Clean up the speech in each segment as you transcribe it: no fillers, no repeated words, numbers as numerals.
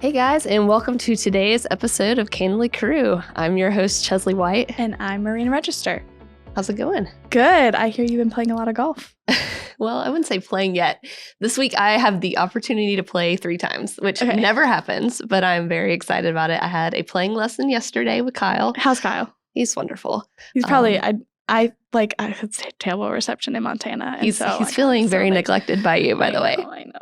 Hey guys, and welcome to today's episode of Candidly Crew. I'm your host, Chesley White. And I'm Mareena Register. How's it going? Good. I hear you've been playing a lot of golf. Well, I wouldn't say playing yet. This week I have the opportunity to play 3 times, which never happens, but I'm very excited about it. I had a playing lesson yesterday with Kyle. How's Kyle? He's wonderful. He's probably, I could say terrible reception in Montana. He's feeling very neglected by you, by the way. I know.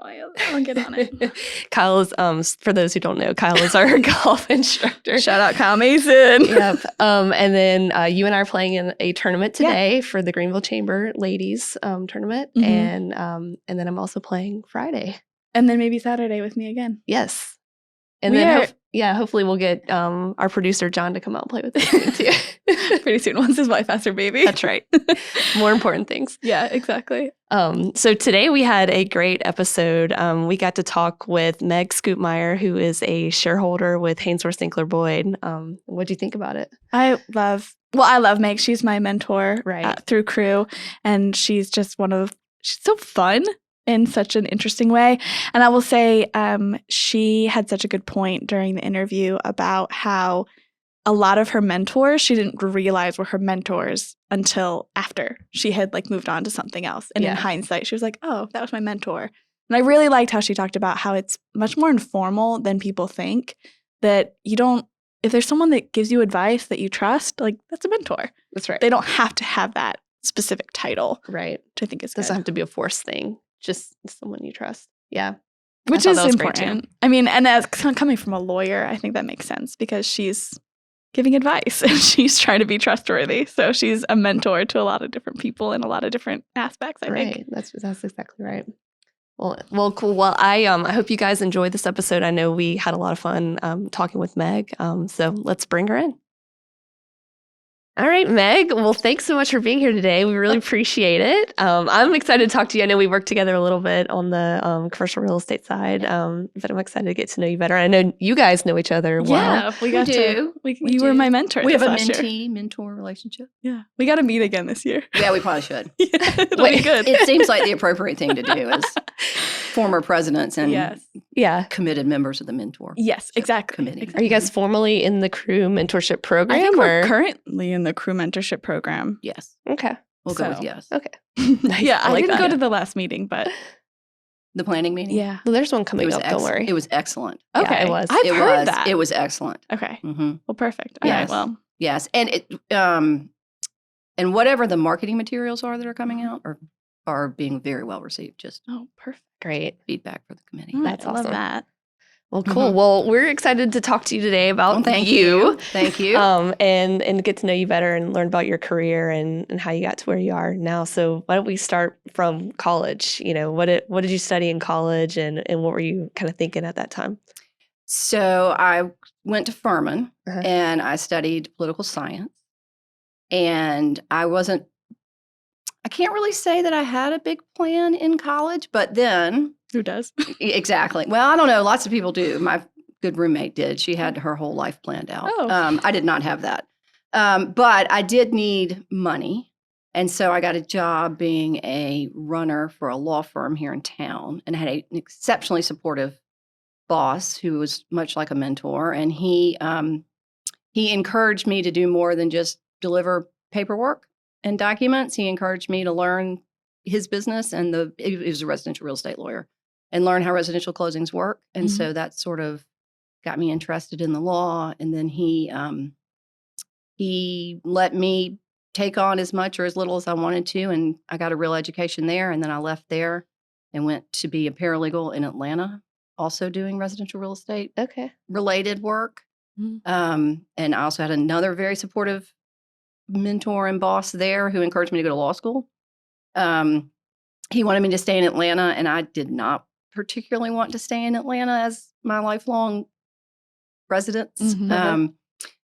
I'll get on it. Kyle is, for those who don't know, Kyle is our golf instructor. Shout out Kyle Mason. Yep. And then you and I are playing in a tournament today for the Greenville Chamber Ladies Tournament. Mm-hmm. And then I'm also playing Friday. And then maybe Saturday with me again. Yes. And then hopefully we'll get our producer John to come out and play with us too. Pretty soon, once his wife has her baby. That's right. More important things. Yeah, exactly. So today we had a great episode. We got to talk with Meg Scoopmire, who is a shareholder with Haynsworth, Sinkler, Boyd. What do you think about it? I love Meg. She's my mentor through Crew, and she's just she's so fun in such an interesting way. And I will say she had such a good point during the interview about how a lot of her mentors, she didn't realize were her mentors until after she had moved on to something else. And in hindsight, she was like, oh, that was my mentor. And I really liked how she talked about how it's much more informal than people think, that if there's someone that gives you advice that you trust, that's a mentor. That's right. They don't have to have that specific title. Right. Which I think is good. Doesn't have to be a forced thing. Just someone you trust. Yeah. Which is important. I mean, and as coming from a lawyer, I think that makes sense because she's giving advice and she's trying to be trustworthy. So she's a mentor to a lot of different people in a lot of different aspects, I think. That's exactly right. Well, cool. Well, I hope you guys enjoyed this episode. I know we had a lot of fun talking with Meg. So let's bring her in. All right, Meg. Well, thanks so much for being here today. We really appreciate it. I'm excited to talk to you. I know we worked together a little bit on the commercial real estate side, but I'm excited to get to know you better. I know you guys know each other well. Yeah, we do. You were my mentor. We have a mentee-mentor relationship. Yeah, we got to meet again this year. Yeah, we probably should. It'll be good. It seems like the appropriate thing to do as former presidents and committed members of the mentor. Yes, exactly. Committee. Exactly. Are you guys formally in the Crew mentorship program? I think we're currently in the Crew mentorship program. Yes. Okay. We'll go with yes. Okay. Nice. Yeah, I didn't go to the last meeting, but the planning meeting? Yeah. Well, there's one coming up, don't worry. It was excellent. Okay. Yeah, it was. I've heard that. It was excellent. Okay. Mm-hmm. Well, perfect. All right, well. Yes. And and whatever the marketing materials are that are coming out are being very well received. Just perfect. Great feedback for the committee. That's awesome. I love that. Well, cool. Mm-hmm. Well, we're excited to talk to you today about Thank you. And get to know you better and learn about your career and how you got to where you are now. So why don't we start from college? What did you study in college and what were you kind of thinking at that time? So I went to Furman and I studied political science. And I can't really say that I had a big plan in college, but then... Who does? Exactly. Well, I don't know. Lots of people do. My good roommate did. She had her whole life planned out. I did not have that. But I did need money. And so I got a job being a runner for a law firm here in town and had an exceptionally supportive boss who was much like a mentor. And he encouraged me to do more than just deliver paperwork and documents. He encouraged me to learn his business, and he was a residential real estate lawyer, and learn how residential closings work. And so that sort of got me interested in the law. And then he let me take on as much or as little as I wanted to, and I got a real education there. And then I left there and went to be a paralegal in Atlanta, also doing residential real estate related work. And I also had another very supportive mentor and boss there who encouraged me to go to law school. He wanted me to stay in Atlanta, and I did not particularly want to stay in Atlanta as my lifelong residence.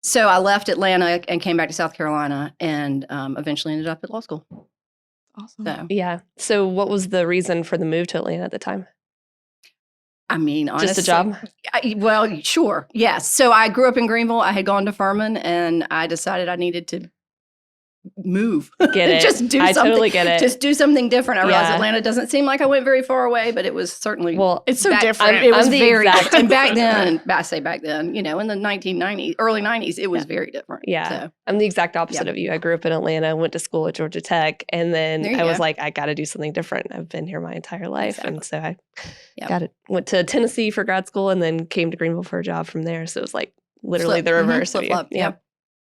So I left Atlanta and came back to South Carolina and eventually ended up at law school. Awesome. So what was the reason for the move to Atlanta at the time? I mean, honestly. Just a job? Well, sure. Yes. So I grew up in Greenville. I had gone to Furman, and I decided I needed to move. Get it. Just do I something. totally get it. Just do something different. I realized Yeah. Atlanta doesn't seem like I went very far away, but it was certainly it's so different. It was I'm the very exact and back then, I say back then, in the 1990s, early 90s, it was very different. Yeah. So, I'm the exact opposite of you. I grew up in Atlanta, went to school at Georgia Tech, and then I was like, I got to do something different. I've been here my entire life. And so I went to Tennessee for grad school and then came to Greenville for a job from there. So it was like literally the reverse of you. Yeah.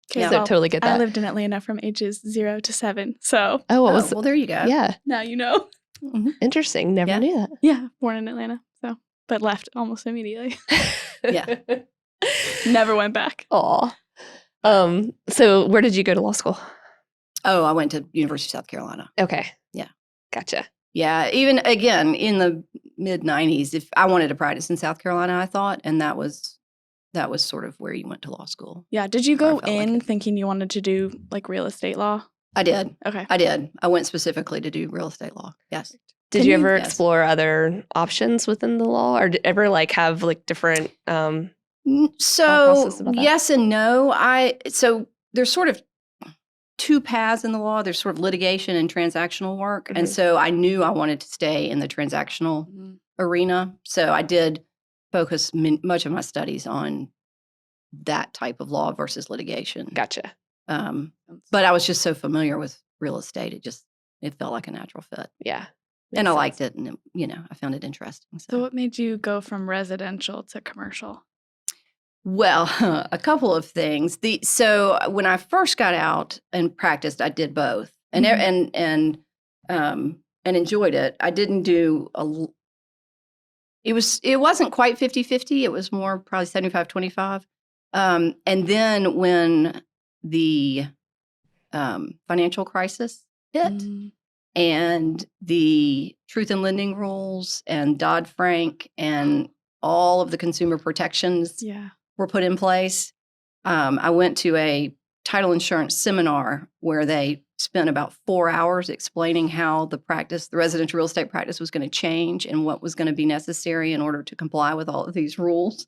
Okay, so totally get that. I lived in Atlanta from ages 0 to 7. So well, there you go. Yeah. Now you know. Mm-hmm. Interesting. Never knew that. Yeah, born in Atlanta. So, but left almost immediately. Yeah. Never went back. Aw. So where did you go to law school? Oh, I went to University of South Carolina. Okay. Yeah. Gotcha. Yeah. Even again in the mid 90s, if I wanted to practice in South Carolina, I thought, and that was sort of where you went to law school. Yeah. Did you go in thinking you wanted to do like real estate law? I did. Okay. I did. I went specifically to do real estate law. Yes. Did you ever explore other options within the law, or ever like have like different? So yes and no. So there's sort of two paths in the law. There's sort of litigation and transactional work, and so I knew I wanted to stay in the transactional arena. So I did focus much of my studies on that type of law versus litigation. Gotcha. But I was just so familiar with real estate, it felt like a natural fit. Yeah. And I liked it, and I found it interesting. So what made you go from residential to commercial? Well, a couple of things. So when I first got out and practiced, I did both, and enjoyed it. I didn't do it wasn't quite 50-50. It was more probably 75-25. And then when the financial crisis hit, and the truth in lending rules and Dodd-Frank and all of the consumer protections were put in place, I went to a title insurance seminar where they spent about 4 hours explaining how the residential real estate practice was going to change and what was going to be necessary in order to comply with all of these rules.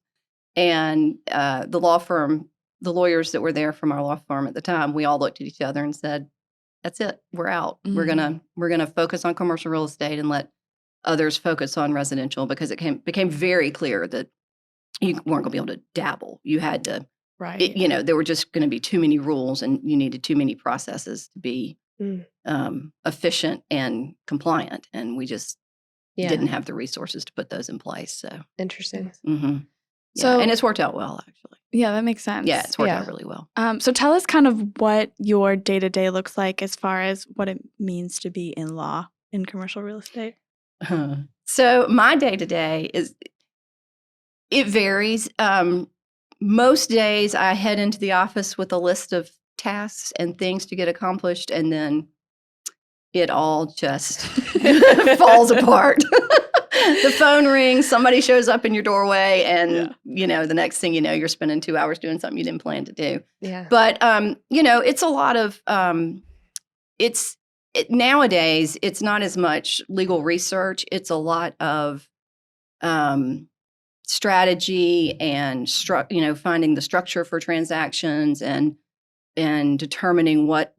And the lawyers that were there from our law firm at the time, we all looked at each other and said, that's it. We're out. We're gonna focus on commercial real estate and let others focus on residential, because it became very clear that you weren't gonna be able to dabble. You had to, there were just going to be too many rules, and you needed too many processes to be efficient and compliant, and we just didn't have the resources to put those in place. So interesting. So, and it's worked out well, actually. Yeah, that makes sense. Yeah, it's worked out really well. So tell us kind of what your day-to-day looks like as far as what it means to be in law in commercial real estate. So my day-to-day it varies. Most days I head into the office with a list of tasks and things to get accomplished, and then it all just falls apart. The phone rings, somebody shows up in your doorway, and the next thing you know, you're spending 2 hours doing something you didn't plan to do. Yeah. But it's a lot of nowadays it's not as much legal research. It's a lot of strategy and finding the structure for transactions and determining what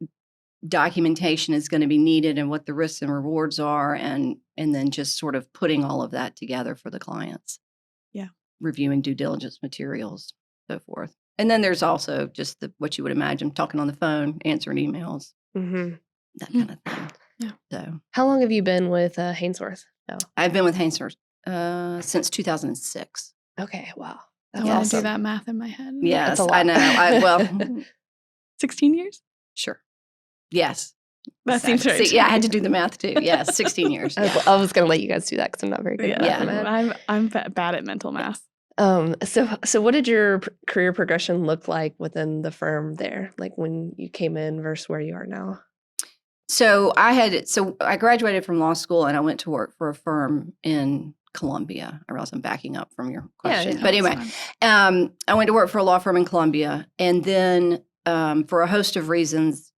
documentation is going to be needed and what the risks and rewards are, and then just sort of putting all of that together for the clients. Yeah. Reviewing due diligence materials, so forth. And then there's also just what you would imagine, talking on the phone, answering emails, that kind of thing. Yeah. So, how long have you been with Haynsworth now? I've been with Haynsworth since 2006. Okay, wow. I want to do that math in my head. Yes, I know. 16 years? Sure. Yes. That seems right. Yeah, I had to do the math too. Yeah, 16 years. I was going to let you guys do that because I'm not very good at math. I'm bad at mental math. So what did your career progression look like within the firm there? Like when you came in versus where you are now? So I graduated from law school and I went to work for a firm in Columbia. I realize I'm backing up from your question. But anyway, I went to work for a law firm in Columbia, and then for a host of reasons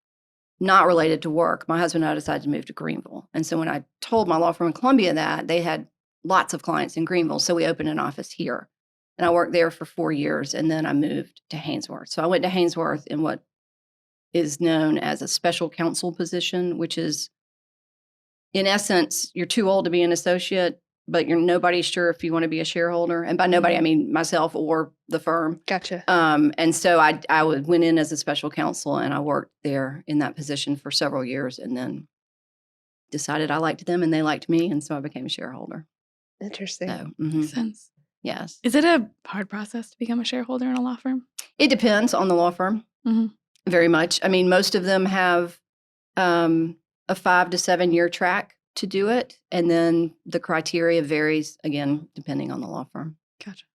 not related to work, my husband and I decided to move to Greenville. And so when I told my law firm in Columbia that, they had lots of clients in Greenville, so we opened an office here. And I worked there for 4 years, and then I moved to Haynsworth. So I went to Haynsworth in what is known as a special counsel position, which is, in essence, you're too old to be an associate, but nobody's sure if you want to be a shareholder. And by nobody, I mean myself or the firm. Gotcha. And so I went in as a special counsel, and I worked there in that position for several years, and then decided I liked them and they liked me, and so I became a shareholder. Interesting. So, Makes sense. yes. Is it a hard process to become a shareholder in a law firm? It depends on the law firm, very much. I mean, most of them have a 5 to 7 year track to do it, and then the criteria varies, again, depending on the law firm. Gotcha.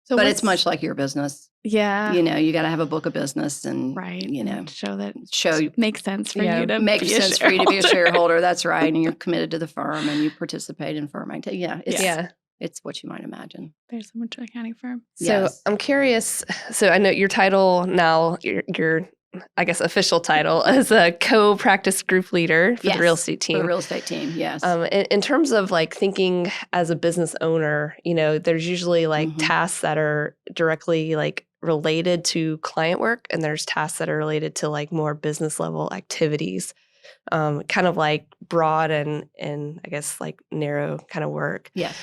So but it's much like your business. Yeah. You got to have a book of business and, and show that you makes sense for you to makes be sense for you to be a shareholder. That's right. And you're committed to the firm and you participate in firm activity. Yeah. It's what you might imagine. There's so much accounting firm. So I'm curious. So I know your title now, your I guess official title is a co-practice group leader for the real estate team. For the real estate team, yes. In terms of like thinking as a business owner, there's usually like tasks that are directly like related to client work, and there's tasks that are related to like more business level activities, kind of like broad and I guess like narrow kind of work. Yes.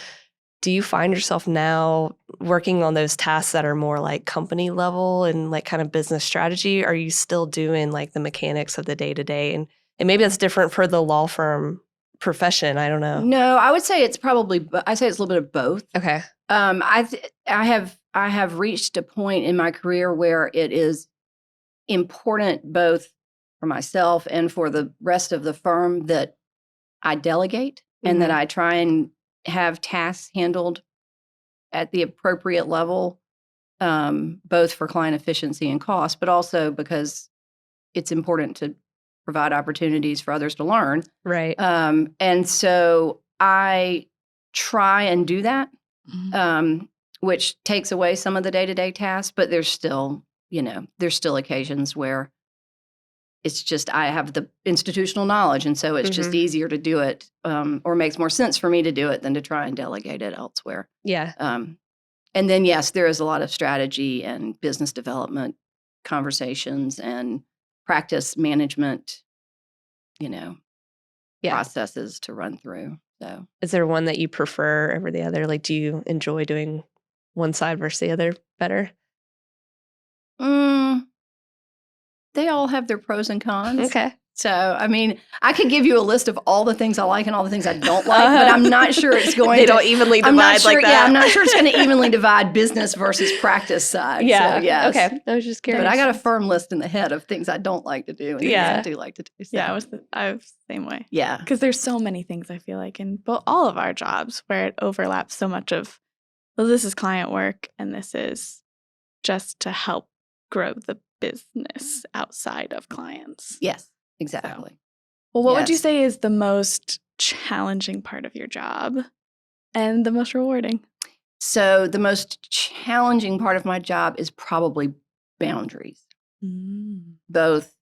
Do you find yourself now working on those tasks that are more like company level and like kind of business strategy? Are you still doing like the mechanics of the day to day? And maybe that's different for the law firm profession. I don't know. No, I would say it's probably, I say it's a little bit of both. Okay. I have reached a point in my career where it is important both for myself and for the rest of the firm that I delegate and that I try and have tasks handled at the appropriate level, both for client efficiency and cost, but also because it's important to provide opportunities for others to learn. Right. And so I try and do that, which takes away some of the day-to-day tasks, but there's still occasions where it's just I have the institutional knowledge, and so it's just easier to do it, or makes more sense for me to do it than to try and delegate it elsewhere. Yeah. And then, yes, there is a lot of strategy and business development conversations and practice management, processes to run through. So, is there one that you prefer over the other? Like, do you enjoy doing one side versus the other better? They all have their pros and cons. Okay. So, I mean, I could give you a list of all the things I like and all the things I don't like, but I'm not sure it's going to. They don't evenly divide like that. Yeah, I'm not sure it's going to evenly divide business versus practice side. Yeah. So, yes. Okay. I was just curious. But I got a firm list in the head of things I don't like to do and things I do like to do. So. Yeah, I was the same way. Yeah. Because there's so many things I feel like in all of our jobs where it overlaps so much of, well, this is client work and this is just to help grow the business outside of clients. Yes, exactly. So, well, what would you say is the most challenging part of your job and the most rewarding? So the most challenging part of my job is probably boundaries. Both,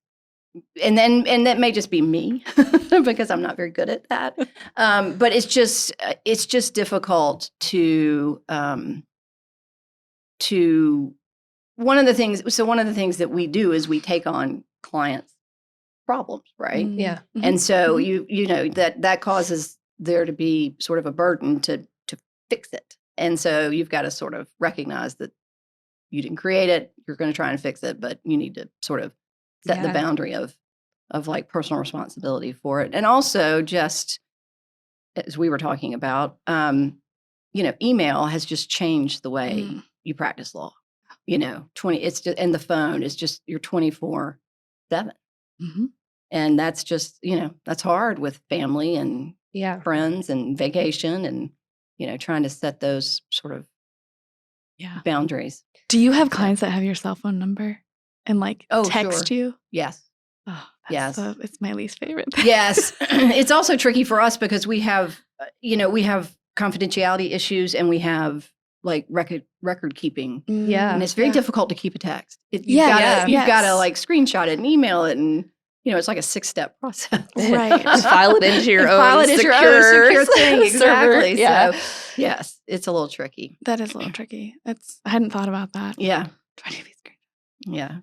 and that may just be me because I'm not very good at that. But it's just difficult to one of the things that we do is we take on clients' problems, right? Yeah. And so that causes there to be sort of a burden to fix it. And so you've got to sort of recognize that you didn't create it, you're going to try and fix it, but you need to sort of set the boundary of like personal responsibility for it. And also just as we were talking about, email has just changed the way you practice law. It's just, and the phone is just, you're 24/7. And that's just, that's hard with family and friends and vacation and, trying to set those sort of boundaries. Do you have clients that have your cell phone number and text you? Yes. Oh, yes. It's my least favorite thing. Yes. It's also tricky for us because we have confidentiality issues and we have like record keeping. Yeah. And it's very difficult to keep a text. You've got to like screenshot it and email it and it's like a 6-step process. Right. File it into your own secure thing. Exactly. Yeah. So yes, it's a little tricky. That is a little tricky. I hadn't thought about that. Yeah. Trying to be screen. Yeah.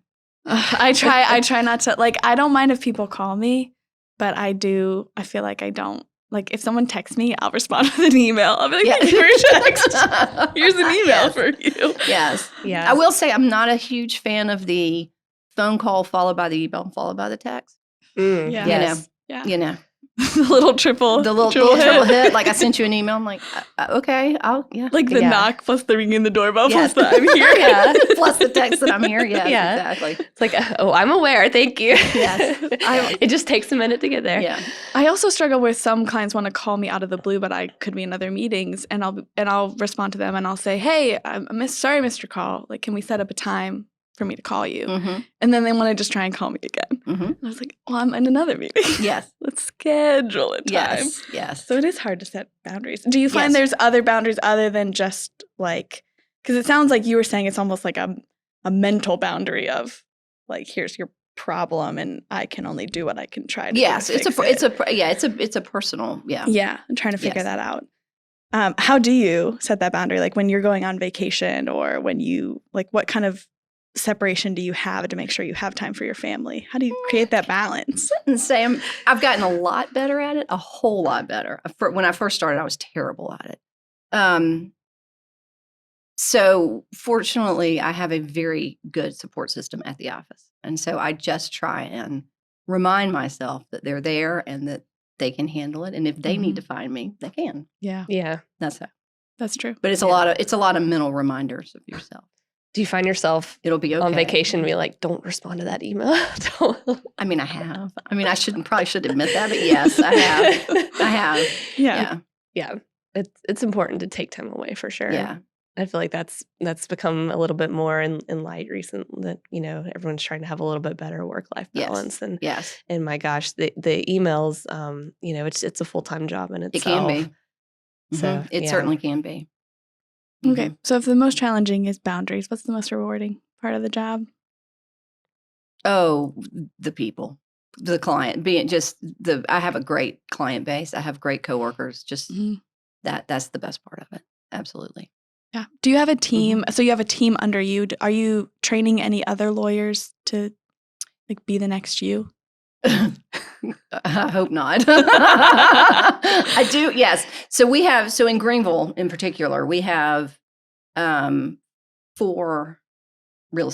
I try not to, like, I don't mind if people call me, but I feel like I don't. Like, if someone texts me, I'll respond with an email. I'll be like, thank you for your text. Here's an email for you. Yes. Yeah. I will say I'm not a huge fan of the phone call followed by the email followed by the text. Yes. You know. The little triple hit. Like, I sent you an email. I'm like, okay, Like the knock plus the ringing the doorbell plus the I'm here. Yeah. Plus the text that I'm here. Yes, exactly. It's like, oh, I'm aware. Thank you. Yes. It just takes a minute to get there. Yeah. I also struggle with some clients want to call me out of the blue, but I could be in other meetings, and I'll respond to them and I'll say, hey, sorry, Mr. Call. Like, can we set up a time for me to call you? Mm-hmm. And then they want to just try and call me again. Mm-hmm. And I was like, well, I'm in another meeting. Yes. Let's schedule a time. Yes. So it is hard to set boundaries. Do you find there's other boundaries other than just like, because it sounds like you were saying it's almost like a mental boundary of like, here's your problem and I can only do what I can try to Yes, do it's a personal, Yeah, I'm trying to figure that out. How do you set that boundary? Like when you're going on vacation or when you, like what kind of separation do you have to make sure you have time for your family? How do you create that balance? And say I've gotten a lot better at it, a whole lot better. When I first started, I was terrible at it. So fortunately, I have a very good support system at the office. And so I just try and remind myself that they're there and that they can handle it. And if they need to find me, they can. Yeah. That's it. That's true. But it's a lot of mental reminders of yourself. Do you find yourself It'll be okay. on vacation be like, don't respond to that email? I mean, I have. I mean, probably should admit that, but yes, I have. I have. Yeah. It's important to take time away for sure. Yeah. I feel like that's become a little bit more in light recent that, everyone's trying to have a little bit better work-life balance. Yes. And my gosh, the emails, it's a full-time job in itself. It can be. So it certainly can be. Okay. So if the most challenging is boundaries, what's the most rewarding part of the job? Oh, the people, the client, I have a great client base. I have great coworkers. Just that's the best part of it. Absolutely. Yeah. Do you have a team? So you have a team under you. Are you training any other lawyers to like be the next you? I hope not. I do. Yes. So in Greenville in particular, we have 4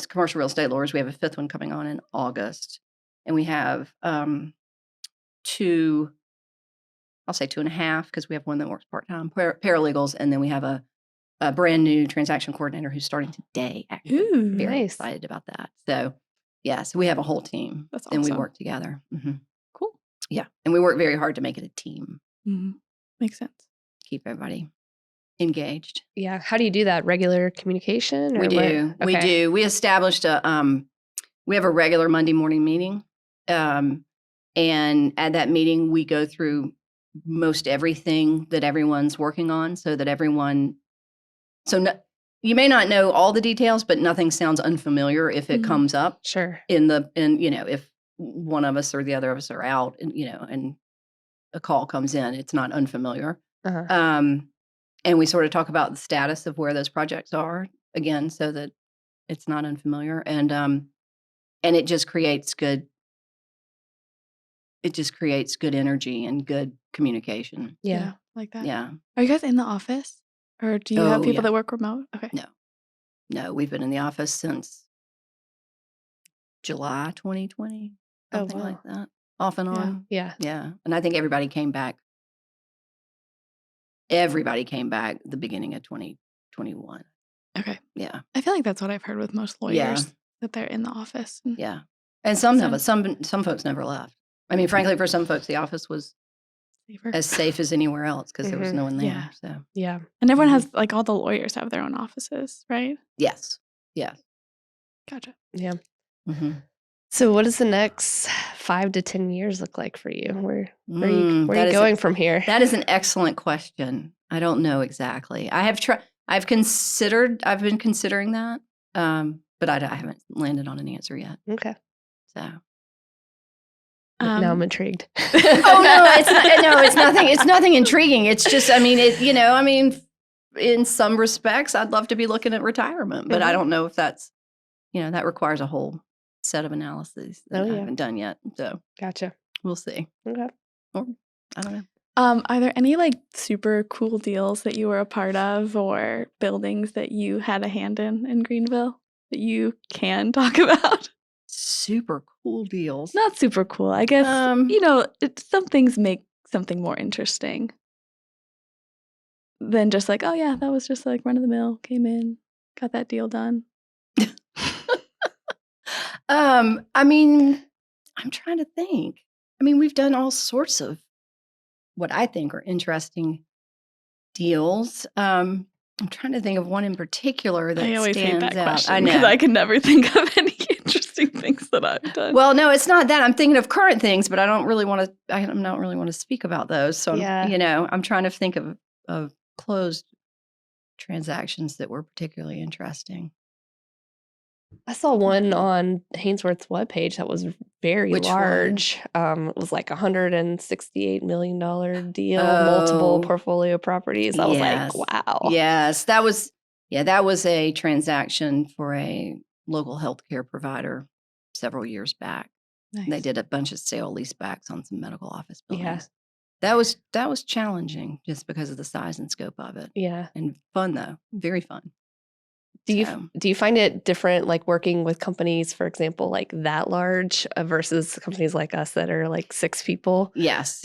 commercial real estate lawyers. We have a 5th one coming on in August, and we have 2, I'll say 2.5, because we have one that works part-time, paralegals, and then we have a brand new transaction coordinator who's starting today. Actually. Ooh, very nice. excited about that. So yes, we have a whole team. That's awesome. And we work together. Mm-hmm. Cool. Yeah. And we work very hard to make it a team. Mm-hmm. Makes sense. Keep everybody engaged. Yeah. How do you do that? Regular communication? We do. Okay. We do. We established we have a regular Monday morning meeting. And at that meeting, we go through most everything that everyone's working on so that you may not know all the details, but nothing sounds unfamiliar if it comes up. Sure. If one of us or the other of us are out and a call comes in, it's not unfamiliar. Uh-huh. And we sort of talk about the status of where those projects are again, so that it's not unfamiliar. And it just creates good energy and good communication. Yeah. Like that. Yeah. Are you guys in the office? Or do you have people that work remote? Okay. No, we've been in the office since July 2020, something like that, off and on. Yeah. And I think everybody came back the beginning of 2021. Okay. Yeah. I feel like that's what I've heard with most lawyers, that they're in the office. Yeah. And some folks never left. I mean, frankly, for some folks, the office was as safe as anywhere else because there was no one there. Yeah. So yeah, and everyone has all the lawyers have their own offices, right? Yes. Yeah. Gotcha. Yeah. Mm-hmm. So, what does the next 5 to 10 years look like for you? Where are you going from here? That is an excellent question. I don't know exactly. I've been considering that, but I haven't landed on an answer yet. Okay. So. Now I'm intrigued. It's nothing. It's nothing intriguing. It's just, in some respects, I'd love to be looking at retirement, but I don't know if that's, that requires a whole set of analyses that I haven't done yet. So Gotcha. we'll see. Okay. Or I don't know. Are there any like super cool deals that you were a part of or buildings that you had a hand in Greenville that you can talk about? Super cool deals. Not super cool. I guess, some things make something more interesting than just like, oh yeah, that was just like run of the mill, came in, got that deal done. I mean, I'm trying to think. I mean, we've done all sorts of what I think are interesting deals. I'm trying to think of one in particular that I always hate that stands out. question because I can never think of any interesting things that I've done. Well, no, it's not that. I'm thinking of current things, but I don't really want to. I'm not really want to speak about those. So, I'm trying to think of closed transactions that were particularly interesting. I saw one on Haynsworth's webpage that was very large. It was like $168 million deal, multiple portfolio properties. I was like, wow. Yes, that was a transaction for a local healthcare provider several years back. Nice. They did a bunch of sale leasebacks on some medical office buildings. Yeah. That was challenging just because of the size and scope of it. Yeah. And fun though, very fun. Do you find it different, like working with companies, for example, like that large versus companies like us that are like 6 people? Yes,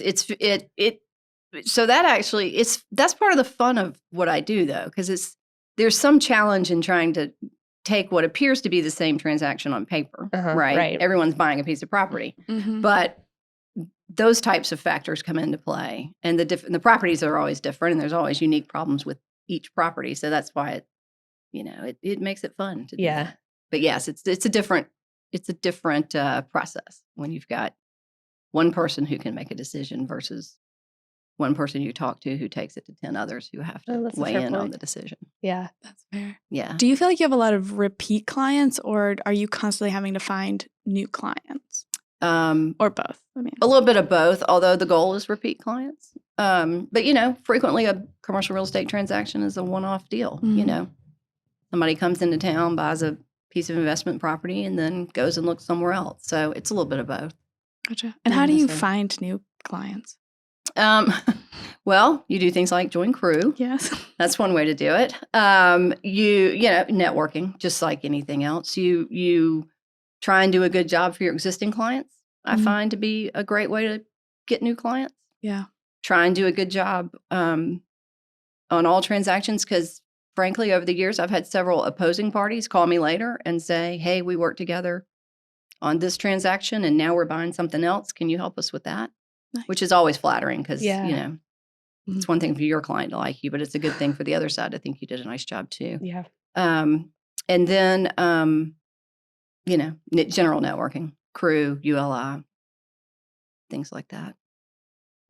so that actually that's part of the fun of what I do though, because there's some challenge in trying to take what appears to be the same transaction on paper, right? Everyone's buying a piece of property, but those types of factors come into play, and the properties are always different, and there's always unique problems with each property. So that's why it makes it fun to do that. But yes, it's a different process when you've got one person who can make a decision versus one person you talk to who takes it to 10 others who have to weigh in on the decision. Yeah, that's fair. Yeah. Do you feel like you have a lot of repeat clients, or are you constantly having to find new clients? Or both? I mean, a little bit of both, although the goal is repeat clients. But frequently a commercial real estate transaction is a one-off deal. Somebody comes into town, buys a piece of investment property, and then goes and looks somewhere else. So it's a little bit of both. Gotcha. And how do you find new clients? Well, you do things like join crew. Yes. That's one way to do it. Networking, just like anything else. You try and do a good job for your existing clients. I find to be a great way to get new clients. Yeah. Try and do a good job on all transactions, because frankly, over the years, I've had several opposing parties call me later and say, hey, we worked together on this transaction and now we're buying something else. Can you help us with that? Nice. Which is always flattering because, it's one thing for your client to like you, but it's a good thing for the other side. I think you did a nice job too. Yeah. And then, general networking, crew, ULI, things like that.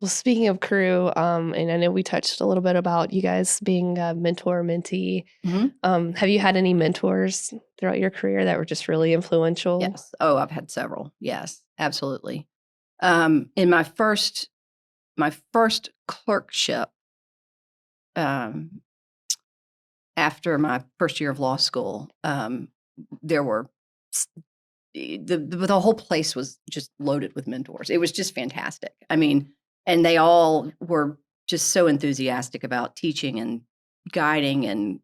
Well, speaking of crew, and I know we touched a little bit about you guys being a mentor, mentee. Have you had any mentors throughout your career that were just really influential? Yes. Oh, I've had several. Yes, absolutely. In my first clerkship, after my first year of law school, there were the whole place was just loaded with mentors. It was just fantastic. I mean. And they all were just so enthusiastic about teaching and guiding and,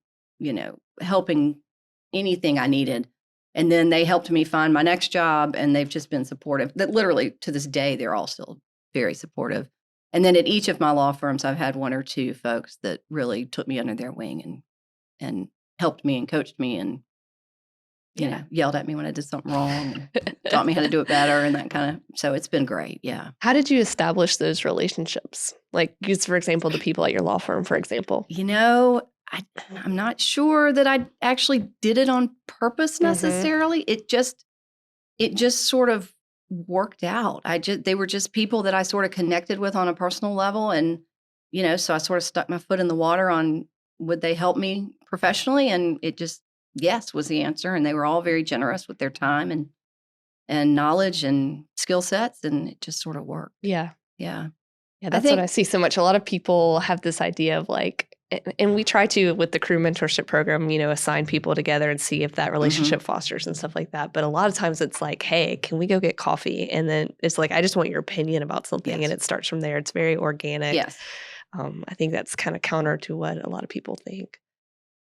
helping anything I needed. And then they helped me find my next job, and they've just been supportive. That literally to this day, they're all still very supportive. And then at each of my law firms, I've had one or two folks that really took me under their wing and helped me and coached me and, yelled at me when I did something wrong, and taught me how to do it better and that kind of. So it's been great. Yeah. How did you establish those relationships? Like, use, for example, the people at your law firm, for example. I'm not sure that I actually did it on purpose necessarily. It just sort of worked out. They were just people that I sort of connected with on a personal level. And, so I sort of stuck my foot in the water on, would they help me professionally? And it just, yes, was the answer. And they were all very generous with their time and knowledge and skill sets. And it just sort of worked. Yeah. Yeah. Yeah, that's what I see so much. A lot of people have this idea of like, And we try to, with the crew mentorship program, assign people together and see if that relationship fosters and stuff like that. But a lot of times it's like, hey, can we go get coffee? And then it's like, I just want your opinion about something. And it starts from there. It's very organic. Yes. I think that's kind of counter to what a lot of people think.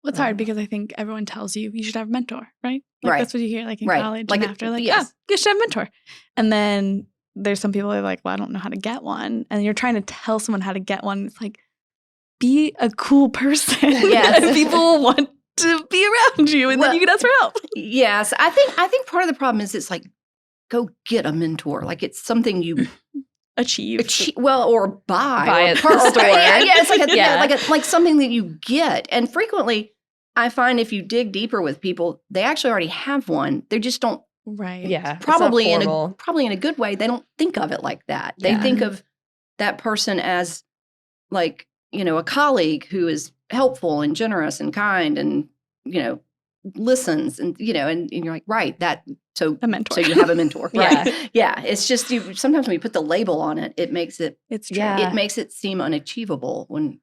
Well, it's hard because I think everyone tells you should have a mentor, right? Right. That's what you hear in college and after, yes. you should have a mentor. And then there's some people who are like, well, I don't know how to get one. And you're trying to tell someone how to get one. It's like, be a cool person. Yes. And people will want to be around you, and then you can ask for help. Yes. I think part of the problem is it's like, go get a mentor. Like it's something you achieve. Or buy at the store. It's like something that you get. And frequently I find if you dig deeper with people, they actually already have one. They just don't. Right. Yeah. Probably in a good way. They don't think of it like that. They think of that person as like, a colleague who is helpful and generous and kind and, listens and, and you're like, right, so a mentor. So you have a mentor, right? Yeah. It's just sometimes when you put the label on it, it makes it seem unachievable when.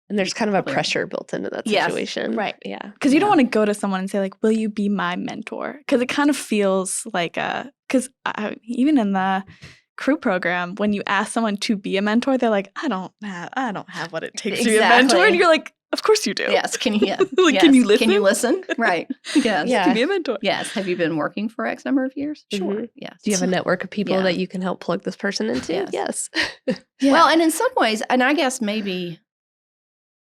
And there's kind of a pressure built into that situation. Yes, right. Yeah. Because you don't want to go to someone and say like, will you be my mentor? Because it kind of feels like because even in the crew program, when you ask someone to be a mentor, they're like, I don't have what it takes to be a mentor. And you're like, of course you do. Yes. Can you Can you listen? Can you listen? Right. Yes. Yeah. Can be a mentor. Yes. Have you been working for X number of years? Sure. Mm-hmm. Yes. Do you have a network of people that you can help plug this person into? Yes. Well, and in some ways, and I guess maybe,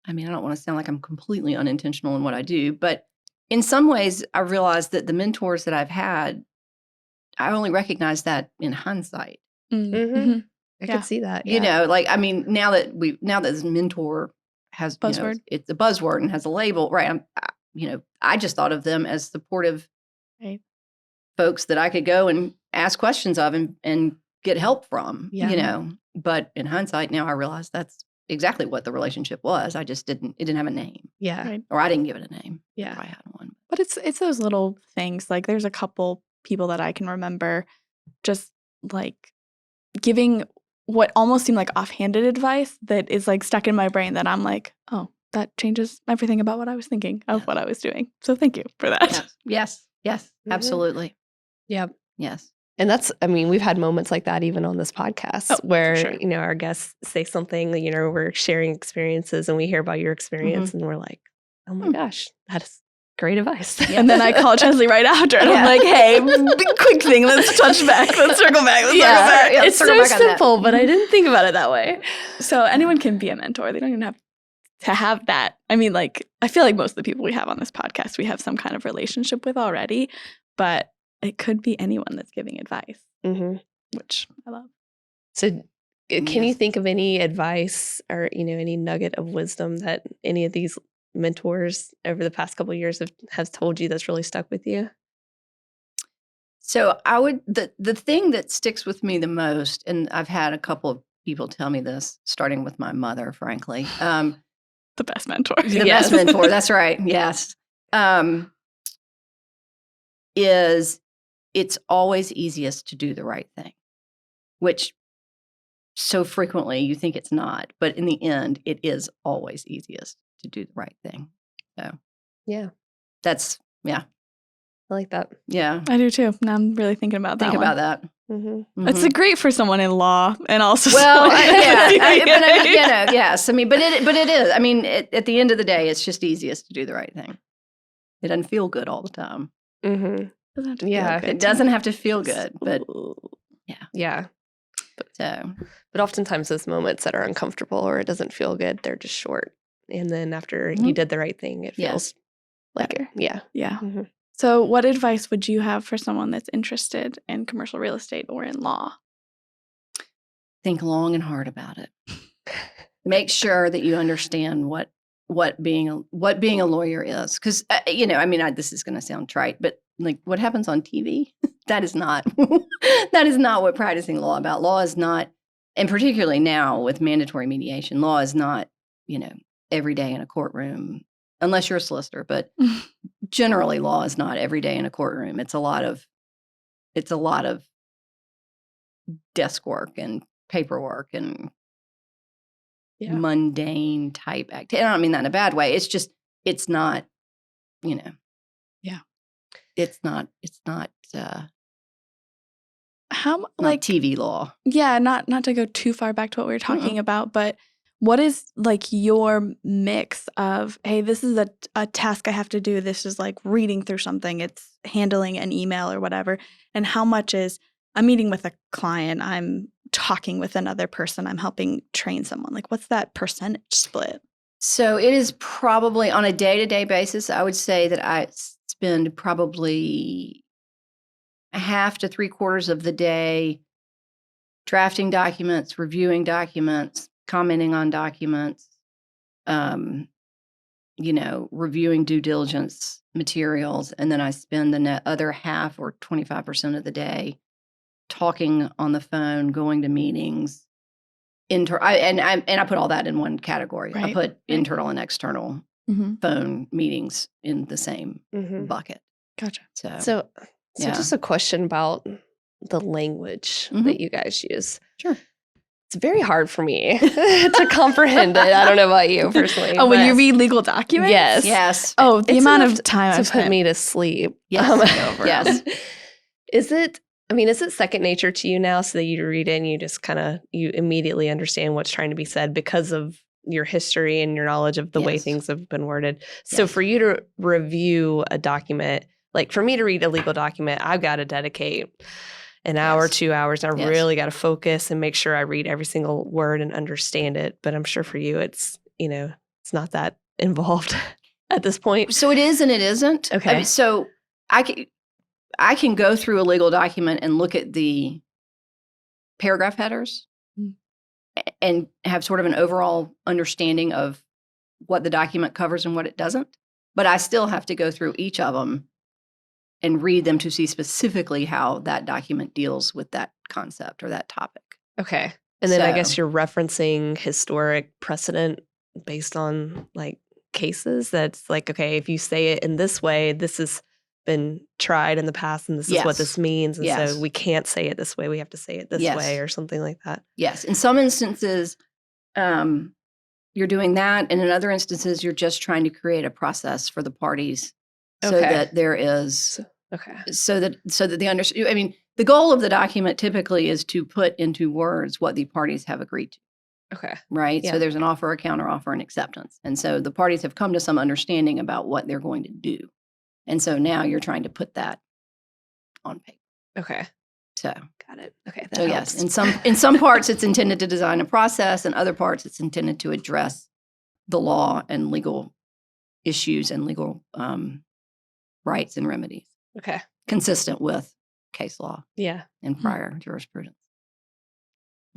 I don't want to sound like I'm completely unintentional in what I do, but in some ways I realized that the mentors that I've had, I only recognize that in hindsight. Mm-hmm. I could see that. Yeah. Now that this mentor has buzzword, it's a buzzword and has a label, right? I just thought of them as supportive folks that I could go and ask questions of and get help from. But in hindsight, now I realize that's exactly what the relationship was. It didn't have a name. Yeah. Right. Or I didn't give it a name. Yeah. If I had one. But it's those little things. Like there's a couple people that I can remember just like giving what almost seemed like offhanded advice that is like stuck in my brain that I'm like, oh, that changes everything about what I was thinking of what I was doing. So thank you for that. Yes. Absolutely. Yeah. Yes. And that's, we've had moments like that even on this podcast where, our guests say something, we're sharing experiences and we hear about your experience and we're like, oh my gosh, that is great advice. Yeah. And then I call Chesley right after and I'm like, hey, quick thing, let's touch back. Let's circle back. It's so simple, but I didn't think about it that way. So anyone can be a mentor. They don't even have to have that. I feel like most of the people we have on this podcast, we have some kind of relationship with already, but it could be anyone that's giving advice, which I love. So can you think of any advice or, any nugget of wisdom that any of these mentors over the past couple of years have told you that's really stuck with you? So the thing that sticks with me the most, and I've had a couple of people tell me this, starting with my mother, frankly. The best mentor. The best mentor, that's right, yes. Is it's always easiest to do the right thing, which so frequently you think it's not, but in the end, it is always easiest to do the right thing. So, I like that. Yeah. I do too. Now I'm really thinking about that. Think about that. Mm-hmm. It's great for someone in law and also. Well, yes. But it is. At the end of the day, it's just easiest to do the right thing. It doesn't feel good all the time. Mm-hmm. It doesn't have to feel good, but yeah. But oftentimes those moments that are uncomfortable or it doesn't feel good, they're just short. And then after you did the right thing, it feels like it. Yeah. Mm-hmm. So what advice would you have for someone that's interested in commercial real estate or in law? Think long and hard about it. Make sure that you understand what being a lawyer is. Because, this is going to sound trite, but like what happens on TV, that is not what practicing law about. Law is not, and particularly now with mandatory mediation, law is not, every day in a courtroom, unless you're a solicitor, but generally law is not every day in a courtroom. It's a lot of desk work and paperwork and mundane type activity. I don't mean that in a bad way. It's just, it's not, you know. Yeah. It's not how not like TV law. Yeah, not to go too far back to what we were talking about, but what is like your mix of, hey, this is a task I have to do. This is like reading through something. It's handling an email or whatever. And how much is I'm meeting with a client, I'm talking with another person, I'm helping train someone. Like what's that percentage split? So it is probably on a day-to-day basis, I would say that I spend probably half to 3/4 of the day drafting documents, reviewing documents, commenting on documents, reviewing due diligence materials. And then I spend the other half or 25% of the day talking on the phone, going to meetings. I put all that in one category. Right. I put internal and external phone meetings in the same bucket. Gotcha. So just a question about the language that you guys use. Sure. It's very hard for me to comprehend it. I don't know about you personally. When you read legal documents? Yes. Oh, the it's amount of time to I've spent. put me to sleep. Yes. Yes. Is it second nature to you now so that you read it and you just you immediately understand what's trying to be said because of your history and your knowledge of the way things have been worded? So for you to review a document, like for me to read a legal document, I've got to dedicate an hour, 2 hours. And I really got to focus and make sure I read every single word and understand it. But I'm sure for you, it's not that involved at this point. So it is and it isn't. Okay. I mean, so I can go through a legal document and look at the paragraph headers and have sort of an overall understanding of what the document covers and what it doesn't. But I still have to go through each of them and read them to see specifically how that document deals with that concept or that topic. Okay. And then I guess you're referencing historic precedent based on like cases that's like, okay, if you say it in this way, this has been tried in the past and this is what this means. And so we can't say it this way. We have to say it this way or something like that. Yes. In some instances, you're doing that. And in other instances, you're just trying to create a process for the parties so that there is, so that they understand. I mean, the goal of the document typically is to put into words what the parties have agreed to. Okay. Right. Yeah. So there's an offer, a counteroffer, and acceptance. And so the parties have come to some understanding about what they're going to do. And so now you're trying to put that on paper. Okay. So got it. Okay. So yes, in some parts it's intended to design a process, and other parts it's intended to address the law and legal issues and legal rights and remedies. Okay. Consistent with case law. Yeah. And prior jurisprudence.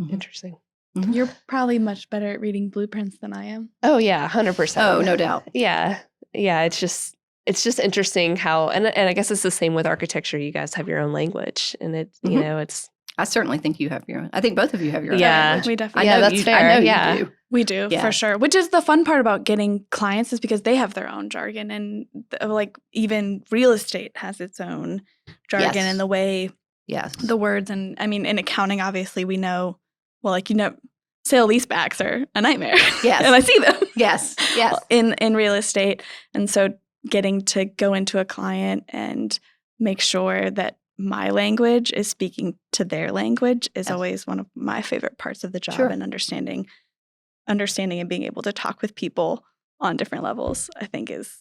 Interesting. You're probably much better at reading blueprints than I am. Oh yeah, 100%. Oh, no doubt. Yeah. Yeah. It's just interesting how, and I guess it's the same with architecture. You guys have your own language, and it's. I certainly think you have your own. I think both of you have your own Yeah, language. We definitely. That's fair. I know yeah, you do. We do for sure. Which is the fun part about getting clients is because they have their own jargon, and like even real estate has its own jargon and the way the words. And I mean, in accounting, obviously, we know. Well, like sale leasebacks are a nightmare. Yes, and I see them. Yes. In real estate, and so getting to go into a client and make sure that my language is speaking to their language is always one of my favorite parts of the job. And understanding and being able to talk with people on different levels, I think is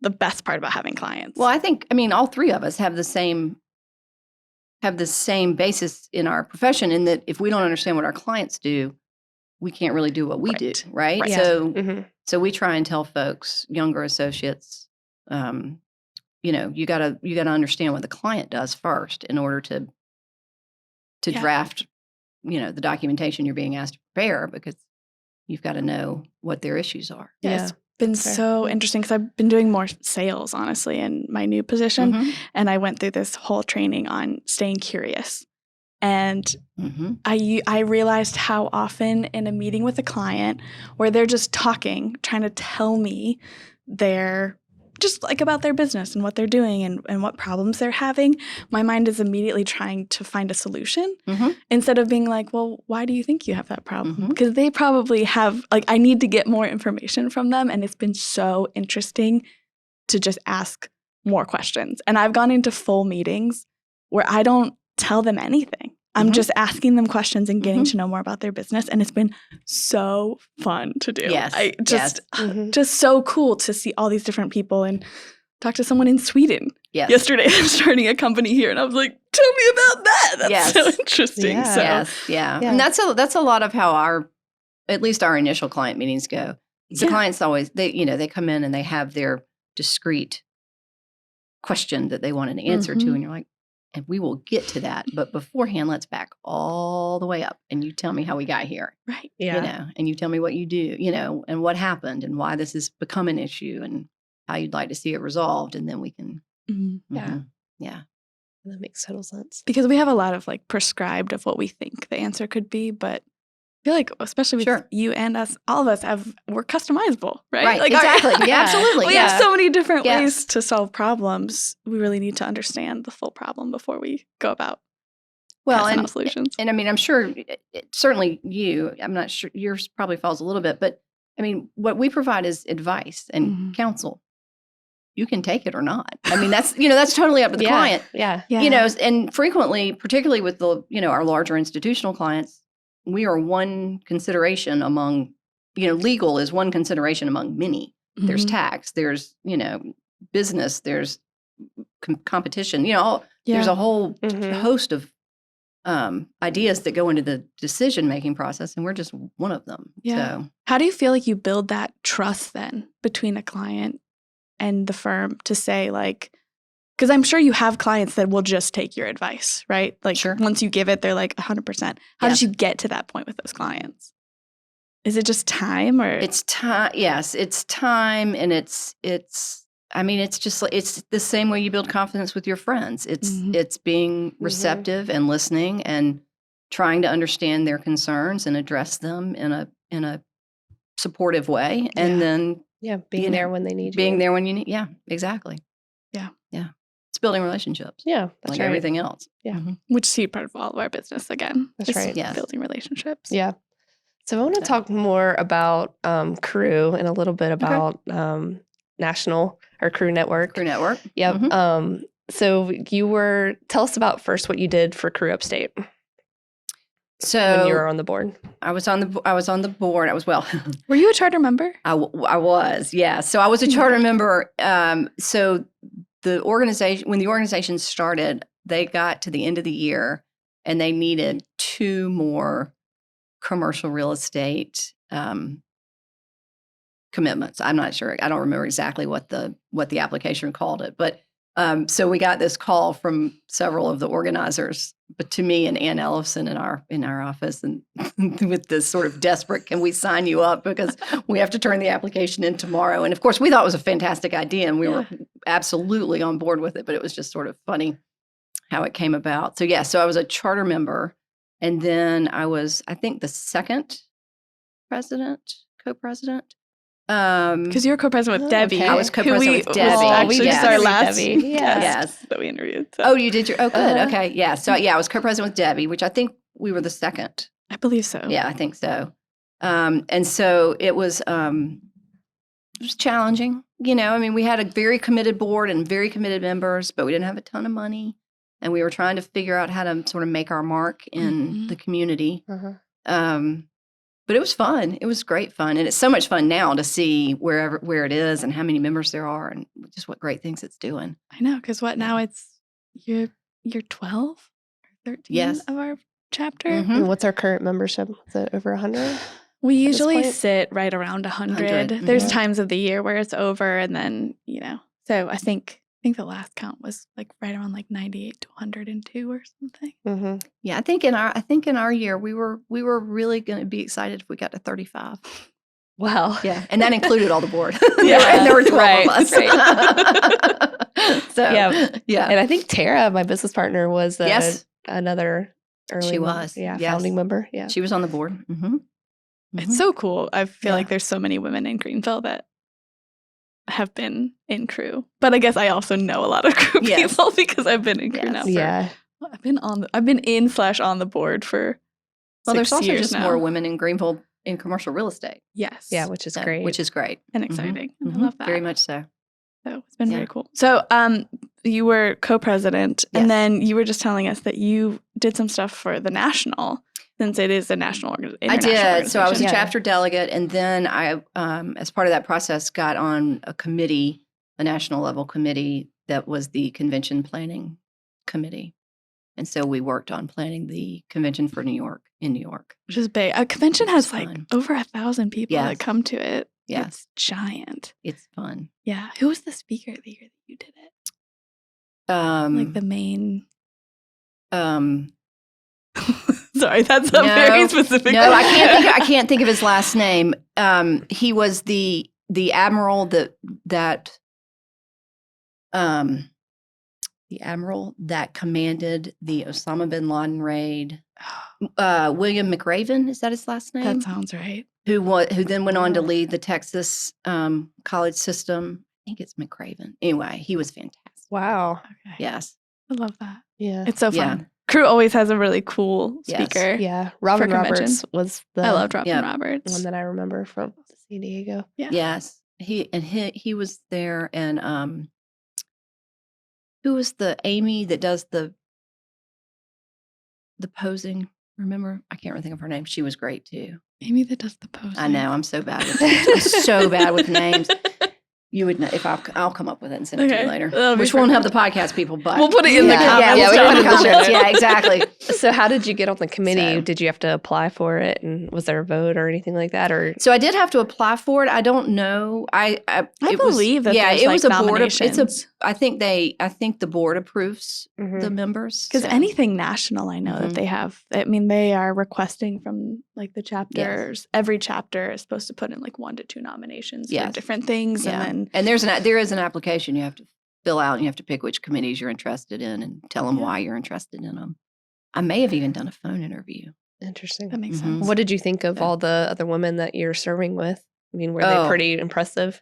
the best part about having clients. Well, I mean, all three of us have the same basis in our profession, in that if we don't understand what our clients do, we can't really do what we do, right? Yeah. So we try and tell folks, younger associates, you gotta understand what the client does first in order to draft, the documentation you're being asked to prepare, because you've got to know what their issues are. Yeah. It's been so interesting because I've been doing more sales, honestly, in my new position. And I went through this whole training on staying curious. And I realized how often in a meeting with a client where they're just talking, trying to tell me their just like about their business and what they're doing and what problems they're having, my mind is immediately trying to find a solution instead of being like, well, why do you think you have that problem? Because they probably have, like, I need to get more information from them. And it's been so interesting to just ask more questions. And I've gone into full meetings where I don't tell them anything. I'm just asking them questions and getting to know more about their business. And it's been so fun to do. Just so cool to see all these different people and talk to someone in Sweden. Yesterday, I'm starting a company here. And I was like, tell me about that. That's so interesting. And that's a lot of how at least our initial client meetings go. The clients always, they come in and they have their discrete question that they want an answer to. And you're like, and we will get to that. But beforehand, let's back all the way up and you tell me how we got here. Right. Yeah. And you tell me what you do, and what happened and why this has become an issue and how you'd like to see it resolved. And then we can. Yeah. That makes total sense. Because we have a lot of like prescribed of what we think the answer could be, but I feel like, especially with you and us, all of us we're customizable, right? Right, like exactly. Absolutely. We have so many different ways to solve problems. We really need to understand the full problem before we go about passing out solutions. And I mean, I'm sure, certainly I'm not sure, yours probably falls a little bit, but I mean, what we provide is advice and counsel. You can take it or not. I mean, that's totally up to the client. Yeah. And frequently, particularly with our larger institutional clients, we are one consideration among, legal is one consideration among many. There's tax, there's, business, there's competition, there's a whole host of ideas that go into the decision-making process, and we're just one of them. Yeah. So, how do you feel like you build that trust then between a client and the firm to say, like, because I'm sure you have clients that will just take your advice, right? Like once you give it, they're like 100%. How did you get to that point with those clients? Is it just time or? It's time. Yes, it's time. And it's just like, it's the same way you build confidence with your friends. It's being receptive and listening and trying to understand their concerns and address them in a supportive way. And then being there when they need you. Being there when you need. Yeah, exactly. Yeah. It's building relationships. Yeah, that's like right. everything else. Yeah. Which is part of all of our business again. That's right. Yes. Building relationships. Yeah. So I want to talk more about Crew and a little bit about National or Crew Network. Crew Network. Yep. So tell us about first what you did for Crew Upstate. So when you were on the board. I was on the board. Were you a charter member? I was, yeah. So I was a charter member. So when the organization started, they got to the end of the year and they needed 2 more commercial real estate commitments. I'm not sure. I don't remember exactly what the application called it, but so we got this call from several of the organizers, but to me and Ann Ellison in our office, and with this sort of desperate, can we sign you up because we have to turn the application in tomorrow? And of course, we thought it was a fantastic idea, and we were absolutely on board with it. But it was just sort of funny how it came about. So I was a charter member, and then I was, I think, the second co-president. Because you're co-president with Debbie. I was co-president with Debbie. Actually, we just our last Debbie. guest that we interviewed. So. Oh, you did good. Okay. Yeah. So I was co-president with Debbie, which I think we were the second. I believe so. Yeah, I think so. And so it was challenging. We had a very committed board and very committed members, but we didn't have a ton of money. And we were trying to figure out how to sort of make our mark in the community. But it was fun. It was great fun. And it's so much fun now to see where it is and how many members there are and just what great things it's doing. I know, because now it's you're 12 or 13 of our chapter. And what's our current membership? Is it over 100? We usually sit right around 100. There's times of the year where it's over, and then, so I think the last count was like right around like 98 to 102 or something. Yeah, I think in our year we were really going to be excited if we got to 35. Wow. Yeah, and that included all the board. There were 12 of us. Right. So yeah. And I think Tara, my business partner, was another early. She was founding member. Yeah, she was on the board. It's so cool. I feel like there's so many women in Greenville that have been in crew. But I guess I also know a lot of crew people because I've been in crew now. I've been in/on the board for 6 there's also years just now. more women in Greenville in commercial real estate. Yes. Yeah, which is great. Which is great. And exciting. I love that. Very much so. So it's been very cool. So you were co-president, and then you were just telling us that you did some stuff for the national, since it is a national organization. I did. So I was a chapter delegate, and then I, as part of that process, got on a committee, a national level committee that was the convention planning committee. And so we worked on planning the convention for New York, in New York. Which is big. A convention has like over 1,000 people that come to it. Yes. It's giant. It's fun. Yeah. Who was the speaker the year that you did it? Like the main... Sorry, that's a very specific No, I can't think of his last name. He was the admiral that commanded the Osama bin Laden raid. William McRaven, is that his last name? That sounds right. Who then went on to lead the Texas college system. I think it's McRaven. Anyway, he was fantastic. Wow. Okay. Yes. I love that. Yeah. It's so fun. Yeah. Crew always has a really cool speaker. Yeah. Robin Roberts was I loved Robin Roberts. One that I remember from San Diego. Yeah. Yes. He was there, and who was the Amy that does the posing? Remember? I can't think of her name. She was great too. Amy that does the posing. I know. I'm so bad with names. I'm so bad with names. You would know if I'll come up with it and send it to you later. Which won't have the podcast people, but we'll put it in the comments. Yeah, we'll put it in the comments. Yeah, exactly. So how did you get on the committee? Did you have to apply for it, and was there a vote or anything like that? Or so I did have to apply for it. I don't know. I believe that. Yeah, it was a board. I think the board approves the members. Because anything national, I know that they have. I mean, they are requesting from like the chapters. Yes. Every chapter is supposed to put in like 1 to 2 nominations for different things, and there is an application you have to fill out, and you have to pick which committees you're interested in and tell them why you're interested in them. I may have even done a phone interview. Interesting. That makes sense. What did you think of all the other women that you're serving with? I mean, were they pretty impressive?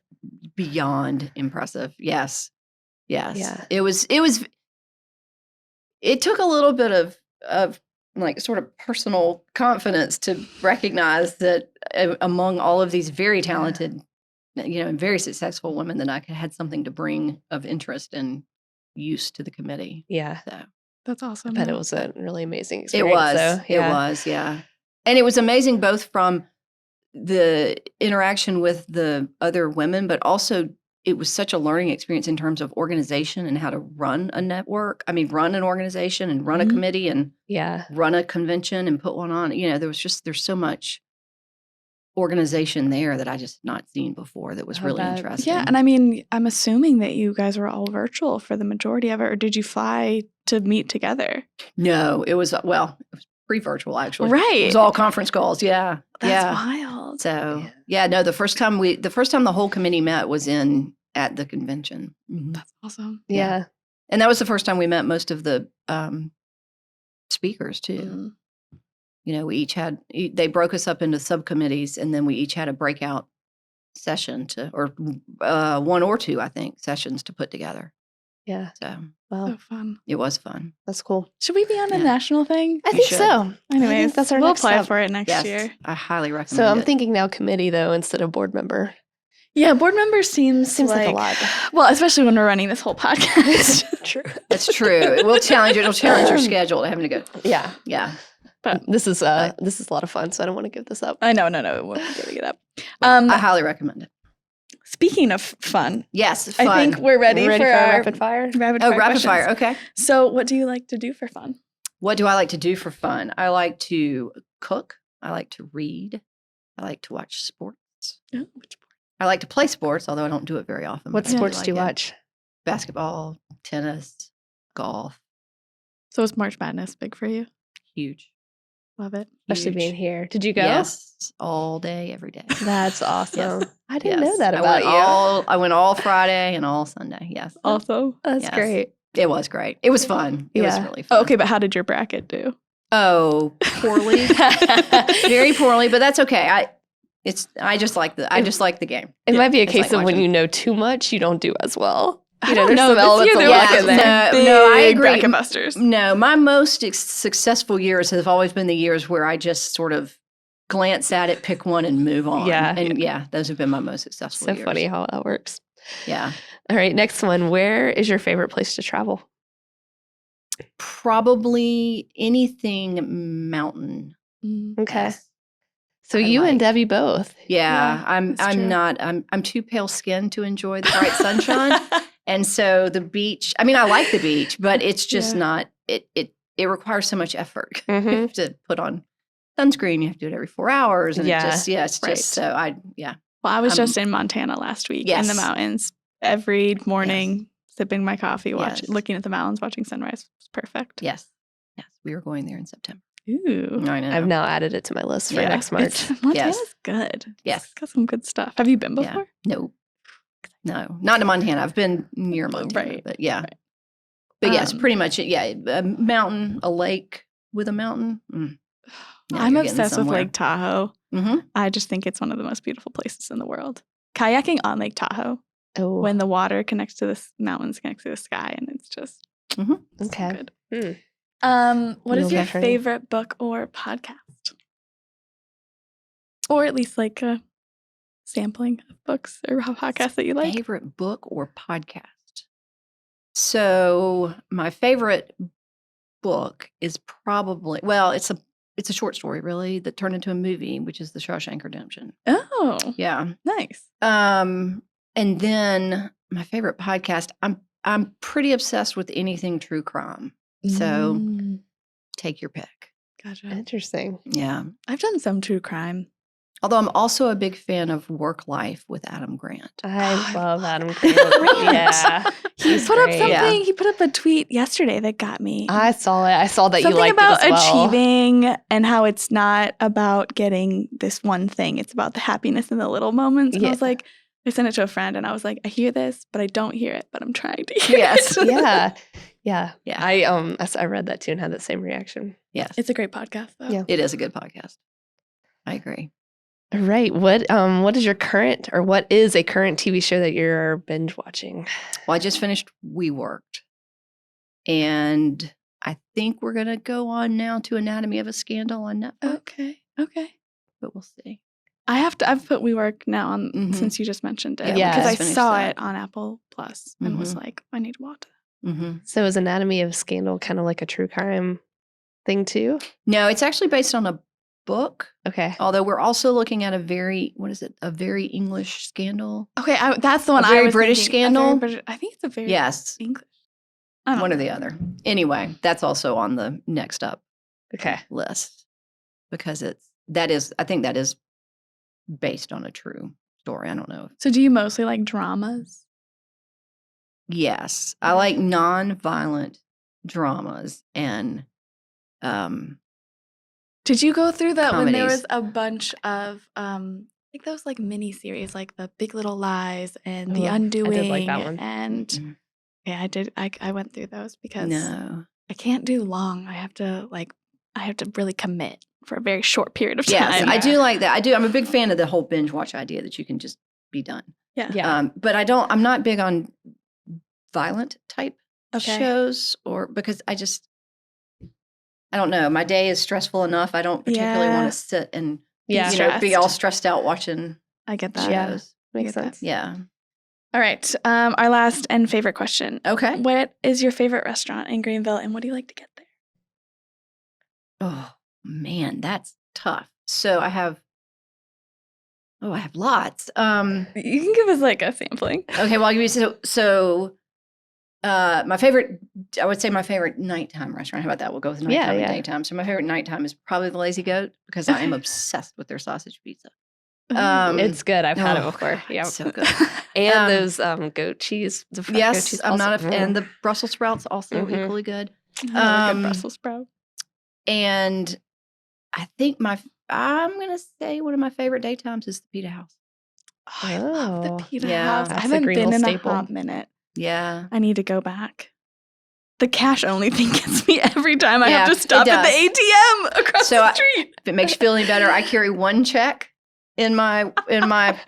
Beyond impressive. Yes. Yeah. It took a little bit of like sort of personal confidence to recognize that among all of these very talented, and very successful women, that I had something to bring of interest and use to the committee. Yeah. So that's awesome. I bet it was a really amazing experience. It was. And it was amazing both from the interaction with the other women, but also it was such a learning experience in terms of organization and how to run a network. I mean, run an organization and run a committee and run a convention and put one on. There's so much organization there that I just not seen before that was really interesting. Yeah, and I mean, I'm assuming that you guys were all virtual for the majority of it, or did you fly to meet together? No, it was pre-virtual actually. Right. It was all conference calls. Yeah. That's wild. So the first time the whole committee met was at the convention. That's awesome. Yeah. And that was the first time we met most of the speakers too. We each they broke us up into subcommittees, and then we each had a breakout session or 1 or 2, I think, sessions to put together. Yeah. So fun. It was fun. That's cool. Should we be on a national thing? I think so. Anyways, that's our we'll next apply step. for it next year. I highly recommend So I'm it. thinking now committee though instead of board member. Yeah, board member seems like a lot. Well, especially when we're running this whole podcast. True. That's true. It'll challenge your schedule to having to go. Yeah. Yeah. But this is a lot of fun, so I don't want to give this up. I know, we're giving it up. I highly recommend it. Speaking of fun, yes, fun. I think we're ready for our rapid fire. Rapid fire. Okay. So, what do you like to do for fun? What do I like to do for fun? I like to cook. I like to read. I like to watch sports. Oh, which sport? I like to play sports, although I don't do it very often. What sports do you watch? Basketball, tennis, golf. So is March Madness big for you? Huge. Love it. Especially being here. Did you go? Yes, all day, every day. That's awesome. Yes. I didn't know that about you. I went all Friday and all Sunday. Yes. Also, that's great. It was great. It was fun. It was really fun. Oh, okay, but how did your bracket do? Oh, poorly. Very poorly, but that's okay. I just like the game. It might be a case like of when watching. you know too much, you don't do as well. I don't know. There's some This year elements of there luck was in there. No, I agree. bracket busters. No, my most successful years have always been the years where I just sort of glance at it, pick one, and move on. Yeah. And those have been my most successful So years. funny how that works. Yeah. All right, next one. Where is your favorite place to travel? Probably anything mountain. Okay. Yes. So I you and like- Debbie both. Yeah, that's I'm true. not. I'm too pale skinned to enjoy the bright sunshine, and so the beach. I mean, I like the beach, but it's just Yeah. not. It requires so much effort. You Mhm. have to put on sunscreen. You have to do it every 4 hours, and Yeah, it's right. just so Well, I was just in Montana last week in the Yes. mountains every morning, sipping my coffee, Yes. looking at the mountains, watching sunrise. It was perfect. yes. We were going there in September. Ooh. I know. I've now added it to my list for Yeah. next March. Montana's good. Yes. It's got some good stuff. Have you been Yeah. before? No, not to Montana. I've been near Montana, Right, but yeah. right. But yes, Um, pretty much it. Yeah, a mountain, a lake with a mountain. Now I'm you're getting obsessed with somewhere. Lake Tahoe. Mm-hmm. I just think it's one of the most beautiful places in the world. Kayaking on Lake Tahoe Oh, when the water connects to the mountains, connects to the sky, and it's just so okay. good. Hmm. What is You'll your get her. favorite book or podcast? Or at least like a sampling of books or podcasts that you like? Favorite book or podcast? So my favorite book is probably it's a short story really that turned into a movie, which is The Shawshank Redemption. Oh, Yeah. nice. And then my favorite podcast, I'm pretty obsessed with anything true crime. So take your pick. Gotcha. Interesting. Yeah. I've done some true crime. Although I'm also a big fan of Work Life with Adam Grant. I Oh, love I Adam love Grant. Grant. Yeah. He He's put up great. something. Yeah. He put up a tweet yesterday that got me. I saw it. I saw that Something you liked about it as well. achieving and how it's not about getting this one thing. It's about the happiness in the little moments. And I was Yeah. like, I sent it to a friend and I was like, I hear this, but I don't hear it, but I'm trying to hear Yes. it. Yeah. Yeah. Yeah. I read that too and had that same reaction. Yes. It's a great podcast though. Yeah. It is a good podcast. I agree. All right. What is your current or what is a current TV show that you're binge watching? Well, I just finished We Worked. And I think we're going to go on now to Anatomy of a Scandal on Netflix. Okay. But we'll see. I've put WeWork now on Mhm. since you just mentioned it. Yeah, we Because just I finished saw that. it on Apple Plus and was like, I need to watch it. Mm-hmm. So is Anatomy of a Scandal kind of like a true crime thing too? No, it's actually based on a book. Okay. Although we're also looking at a very English scandal. Okay, that's the one A I very was British thinking. scandal? I think it's a very Yes, English. I don't one or know. the other. Anyway, that's also on the next up Okay. list because I think that is based on a true story. I don't know. So do you mostly like dramas? Yes, I like non-violent dramas and Did you go through that when there Comedies. was a bunch of I think those like mini series like The Big Little Lies and The Oh, I Undoing did like that one. and Mm-mm. yeah, I did. I went through those because no. I can't do long. I have to really commit for a very short period of time. Yes, I do like that. I do. I'm a big fan of the whole binge watch idea that you can just be done. Yeah. But I'm not big on violent type Okay. shows because I don't know. My day is stressful enough. I don't particularly Yeah. want to sit and Yeah. be all stressed out watching I get that. Yeah. shows. Makes get that. sense. Yeah. All right. Our last and favorite question. Okay. What is your favorite restaurant in Greenville and what do you like to get there? Oh man, that's tough. So I have lots. You can give us like a sampling. Okay, well, I'll give you so my favorite, I would say my favorite nighttime restaurant. How about that? We'll go with nighttime Yeah. and daytime. So my favorite nighttime is probably the Lazy Goat because I am obsessed with their sausage pizza. It's good. I've had it Oh, before. God, Yeah. it's so good. And those goat cheese. The fresh goat Yes, cheese I'm not also- and the Brussels sprouts also Mhm. equally good. I like a Um, Brussels sprout. And I think I'm gonna say one of my favorite daytimes is the Pita House. Oh, I love Oh, the Pita yeah, House. I that's a haven't been Greenville in staple. a hot minute. Yeah. I need to go back. The cash only thing gets me every time I have Yeah, to stop it at the does. ATM across So the I- street. If it makes you feel any better, I carry one check in my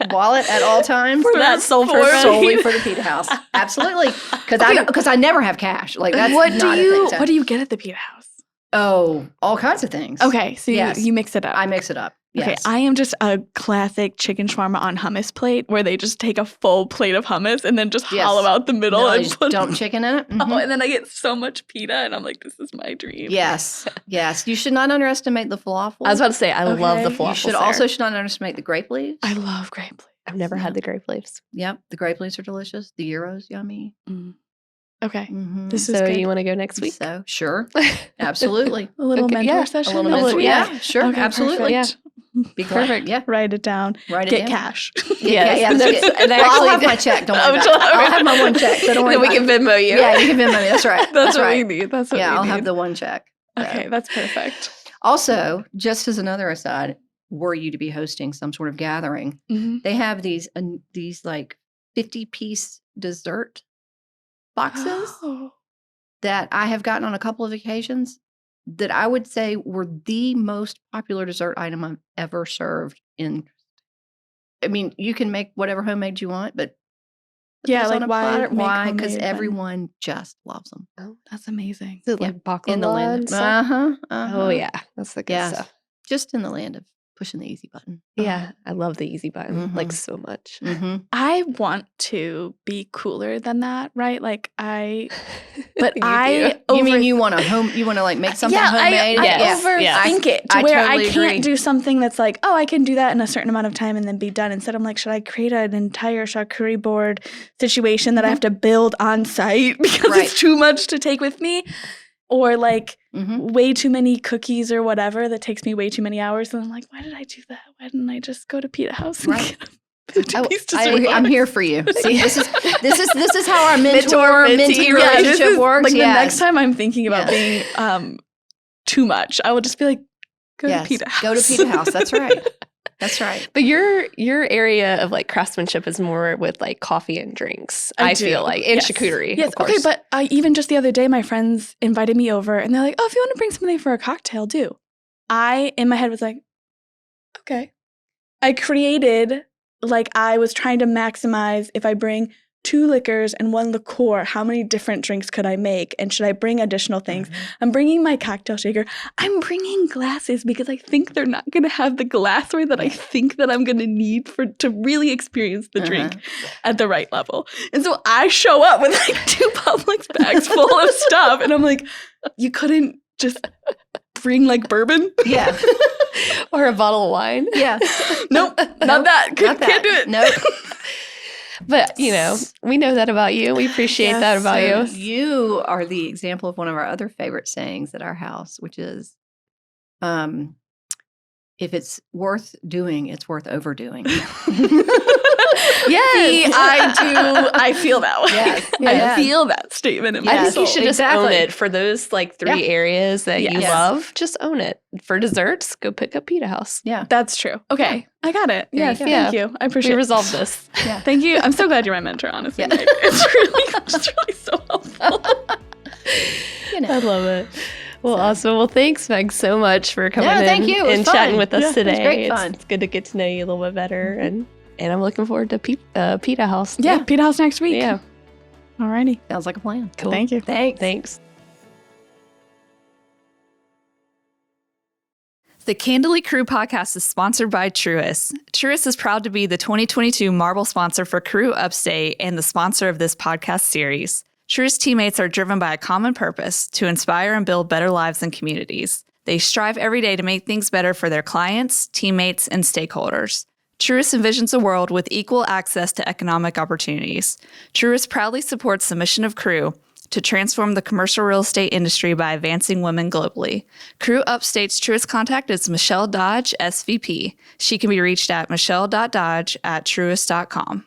wallet at all times. For that sole purpose? Solely for the pita house. Absolutely. Because I never have cash. Like that's what not a thing. So. What do you get at the pita house? Oh, all kinds of things. Okay, so you mix it up. I mix it up. Yes. Okay, I am just a classic chicken shawarma on hummus plate where they just take a full plate of hummus and then just hollow out the middle no, and just put dump chicken in it. Oh, and then I get so much pita and I'm like, this is my dream. Yes. Yes. You should not underestimate the falafel. I was about to say, I love the falafel. You should not underestimate the grape leaves. I love grape leaves. I've never had the grape leaves. Yep. The grape leaves are delicious. The gyro's yummy. Okay. This is good. You want to go next week? So, sure. Absolutely. A little mentor session? A little mentor. Yeah, sure. Okay, absolutely. Perfect. Be perfect. Yeah. Write it down. Get cash. I'll have my check. Don't worry about it. I'll have my one check. So don't worry. Then we can Venmo you. Yeah, you can Venmo me. That's right. That's what we need. That's what we need. I'll have the one check. Okay, that's perfect. Also, just as another aside, were you to be hosting some sort of gathering, they have these like 50-piece dessert boxes that I have gotten on a couple of occasions that I would say were the most popular dessert item I've ever served in. I mean, you can make whatever homemade you want, but like why? Because everyone just loves them. Oh, that's amazing. Is it like baklava in the land? Oh yeah, that's the good stuff. Just in the land of pushing the easy button. Yeah, I love the easy button like so much. I want to be cooler than that, right? Like you mean you want to like make something homemade? I overthink it to where totally I can't agree. do something that's like, oh, I can do that in a certain amount of time and then be done. Instead, I'm like, should I create an entire charcuterie board situation that I have to build on site because it's too much to take with me? Or like way too many cookies or whatever that takes me way too many hours. And I'm like, why did I do that? Why didn't I just go to Pita House and get a 50-piece dessert? I'm here for you. See, this is how our mentor-mentee relationship works. Like the next time I'm thinking about being too much, I will just be like, go to Pita House. Go to Pita House. That's right. That's right. But your area of like craftsmanship is more with like coffee and drinks, I feel like, and charcuterie. Yes, of course. okay, but even just the other day, my friends invited me over and they're like, oh, if you want to bring something for a cocktail, do. I, in my head, was like, okay. I created, like I was trying to maximize if I bring 2 liquors and 1 liqueur, how many different drinks could I make? And should I bring additional things? I'm bringing my cocktail shaker. I'm bringing glasses because I think they're not going to have the glassware that I think that I'm going to need to really experience the drink at the right level. And so I show up with like 2 Publix bags full of stuff. And I'm like, you couldn't just bring like bourbon? Yeah. Or a bottle of wine? Yeah. Nope, not that. Can't do it. Nope. But, we know that about you. We appreciate that about you. You are the example of one of our other favorite sayings at our house, which is, if it's worth doing, it's worth overdoing. Yes. See, I feel that way. Yes. I feel that statement in my I think soul. you should just own it for those like 3 areas that you love. Just own it. For desserts, go pick up Pita House. Yeah. That's true. Okay. I got it. Yes. Thank you. I appreciate it. We resolved this. Yeah. Thank you. I'm so glad you're my mentor, honestly. Yeah. It's really so helpful. I love it. Well, awesome. Well, thanks, Meg, so much for coming in and chatting with us today. It was great fun. It's good to get to know you a little bit better. And I'm looking forward to Pita House. Yeah, Pita House next week. Yeah. Alrighty. Sounds like a plan. Cool. Thank you. Thanks. The Candidly Crew podcast is sponsored by Truist. Truist is proud to be the 2022 Marble sponsor for Crew Upstate and the sponsor of this podcast series. Truist teammates are driven by a common purpose to inspire and build better lives and communities. They strive every day to make things better for their clients, teammates, and stakeholders. Truist envisions a world with equal access to economic opportunities. Truist proudly supports the mission of Crew to transform the commercial real estate industry by advancing women globally. Crew Upstate's Truist contact is Michelle Dodge, SVP. She can be reached at michelle.dodge@truist.com.